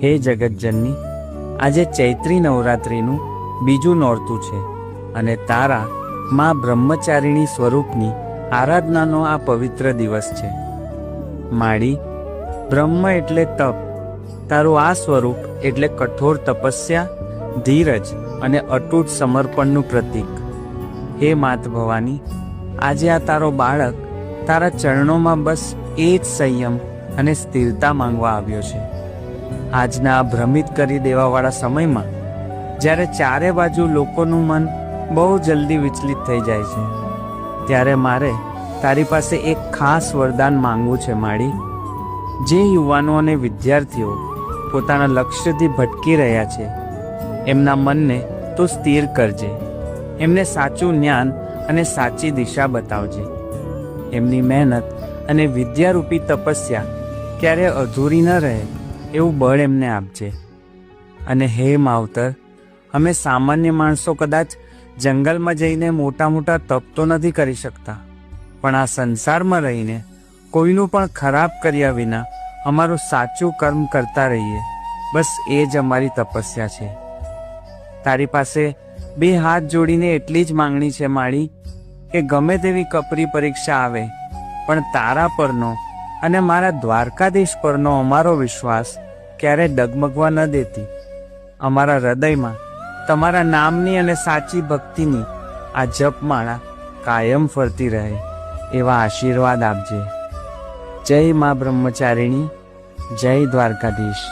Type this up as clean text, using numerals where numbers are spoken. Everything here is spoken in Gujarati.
હે જગતજનની, આજે ચૈત્રી નવરાત્રિનું બીજું નોરતું છે અને તારા મા બ્રહ્મચારિણી સ્વરૂપની આરાધનાનો આ પવિત્ર દિવસ છે. માળી, બ્રહ્મ એટલે તપ, તારું આ સ્વરૂપ એટલે કઠોર તપસ્યા, ધીરજ અને અતૂટ સમર્પણનું પ્રતીક. હે માત ભવાની, આજે આ તારો બાળક તારા ચરણોમાં બસ એ જ સંયમ અને સ્થિરતા માંગવા આવ્યો છે. આજના આ ભ્રમિત કરી દેવાવાળા સમયમાં જ્યારે ચારે બાજુ લોકોનું મન બહુ જલ્દી વિચલિત થઈ જાય છે, ત્યારે મારે તારી પાસે એક ખાસ વરદાન માંગવું છે. માળી, જે યુવાનો અને વિદ્યાર્થીઓ પોતાના લક્ષ્યથી ભટકી રહ્યા છે, એમના મનને તું સ્થિર કરજે. એમને સાચું જ્ઞાન અને સાચી દિશા બતાવજે. એમની મહેનત અને વિદ્યારૂપી તપસ્યા ક્યારે અધૂરી ન રહે એવું બળ એમને આપજે. અને હે માવતર, અમે સામાન્ય માણસો કદાચ જંગલમાં જઈને મોટા મોટા તપ તો નથી કરી શકતા, પણ આ સંસારમાં રહીને કોઈનું પણ ખરાબ કર્યા વિના અમારું સાચું કર્મ કરતા રહીએ, બસ એ જ અમારી તપસ્યા છે. તારી પાસે બે હાથ જોડીને એટલી જ માંગણી છે માળી, કે ગમે તેવી કપરી પરીક્ષા આવે પણ તારા પરનો અને મારા દ્વારકાધીશ પરનો અમારો વિશ્વાસ ક્યારે ડગમગવા ન દેતી. અમારા હૃદયમાં તમારા નામની અને સાચી ભક્તિની આ જપમાળા કાયમ ફરતી રહે એવા આશીર્વાદ આપજે. જય મા બ્રહ્મચારિણી, જય દ્વારકાધીશ.